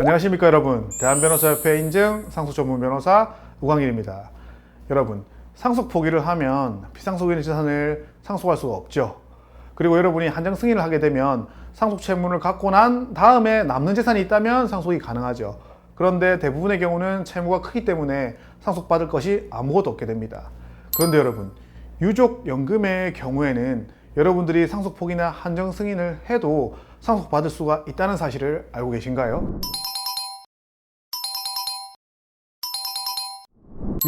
안녕하십니까 여러분, 대한변호사협회 인증 상속전문변호사 우광일입니다. 여러분, 상속 포기를 하면 피상속인의 재산을 상속할 수가 없죠. 그리고 여러분이 한정 승인을 하게 되면 상속 채무를 갚고 난 다음에 남는 재산이 있다면 상속이 가능하죠. 그런데 대부분의 경우는 채무가 크기 때문에 상속받을 것이 아무것도 없게 됩니다. 그런데 여러분, 유족연금의 경우에는 여러분들이 상속 포기나 한정 승인을 해도 상속받을 수가 있다는 사실을 알고 계신가요?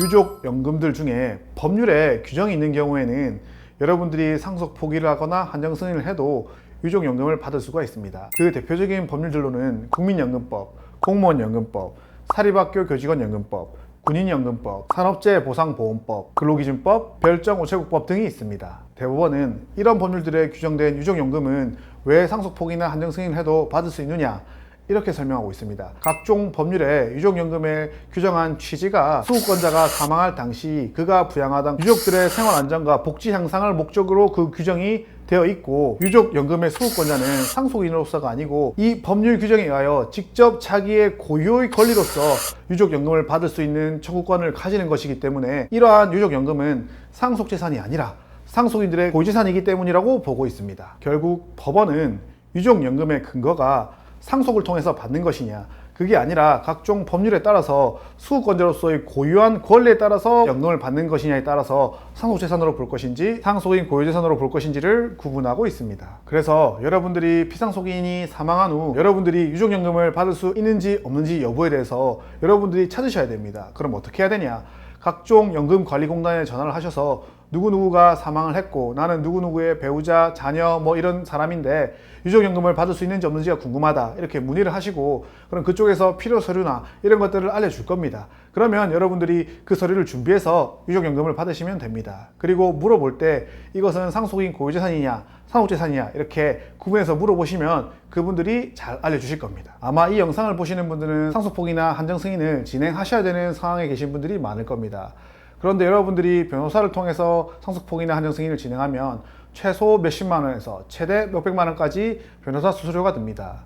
유족연금들 중에 법률에 규정이 있는 경우에는 여러분들이 상속 포기를 하거나 한정 승인을 해도 유족연금을 받을 수가 있습니다. 그 대표적인 법률들로는 국민연금법, 공무원연금법, 사립학교 교직원연금법, 군인연금법, 산업재해보상보험법, 근로기준법, 별정우체국법 등이 있습니다. 대법원은 이런 법률들에 규정된 유족연금은 왜 상속 포기나 한정 승인을 해도 받을 수 있느냐, 이렇게 설명하고 있습니다. 각종 법률에 유족연금에 규정한 취지가 수급권자가 사망할 당시 그가 부양하던 유족들의 생활 안정과 복지 향상을 목적으로 그 규정이 되어 있고, 유족연금의 수급권자는 상속인으로서가 아니고 이 법률 규정에 의하여 직접 자기의 고유의 권리로서 유족연금을 받을 수 있는 청구권을 가지는 것이기 때문에 이러한 유족연금은 상속재산이 아니라 상속인들의 고유재산이기 때문이라고 보고 있습니다. 결국 법원은 유족연금의 근거가 상속을 통해서 받는 것이냐, 그게 아니라 각종 법률에 따라서 수급권자로서의 고유한 권리에 따라서 연금을 받는 것이냐에 따라서 상속재산으로 볼 것인지 상속인 고유재산으로 볼 것인지를 구분하고 있습니다. 그래서 여러분들이 피상속인이 사망한 후 여러분들이 유족연금을 받을 수 있는지 없는지 여부에 대해서 여러분들이 찾으셔야 됩니다. 그럼 어떻게 해야 되냐? 각종 연금관리공단에 전화를 하셔서 누구누구가 사망을 했고 나는 누구누구의 배우자, 자녀 뭐 이런 사람인데 유족연금을 받을 수 있는지 없는지가 궁금하다, 이렇게 문의를 하시고 그럼 그쪽에서 필요 서류나 이런 것들을 알려줄 겁니다. 그러면 여러분들이 그 서류를 준비해서 유족연금을 받으시면 됩니다. 그리고 물어볼 때 이것은 상속인 고유재산이냐 상속재산이냐 이렇게 구분해서 물어보시면 그분들이 잘 알려주실 겁니다. 아마 이 영상을 보시는 분들은 상속포기나 한정 승인을 진행하셔야 되는 상황에 계신 분들이 많을 겁니다. 그런데 여러분들이 변호사를 통해서 상속포기나 한정 승인을 진행하면 최소 몇십만 원에서 최대 몇백만 원까지 변호사 수수료가 듭니다.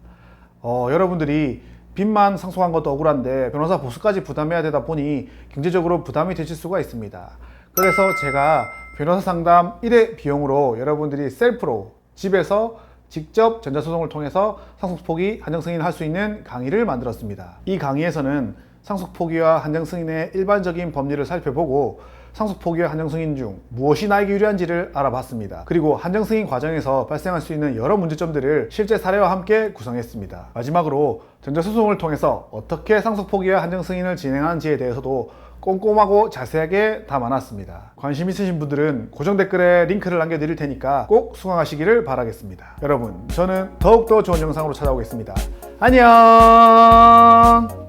여러분들이 빚만 상속한 것도 억울한데 변호사 보수까지 부담해야 되다 보니 경제적으로 부담이 되실 수가 있습니다. 그래서 제가 변호사 상담 1회 비용으로 여러분들이 셀프로 집에서 직접 전자소송을 통해서 상속포기 한정 승인을 할 수 있는 강의를 만들었습니다. 이 강의에서는 상속포기와 한정승인의 일반적인 법리를 살펴보고 상속포기와 한정승인 중 무엇이 나에게 유리한지를 알아봤습니다. 그리고 한정승인 과정에서 발생할 수 있는 여러 문제점들을 실제 사례와 함께 구성했습니다. 마지막으로 전자소송을 통해서 어떻게 상속포기와 한정승인을 진행하는지에 대해서도 꼼꼼하고 자세하게 담아놨습니다. 관심 있으신 분들은 고정 댓글에 링크를 남겨드릴 테니까 꼭 수강하시기를 바라겠습니다. 여러분, 저는 더욱더 좋은 영상으로 찾아오겠습니다. 안녕!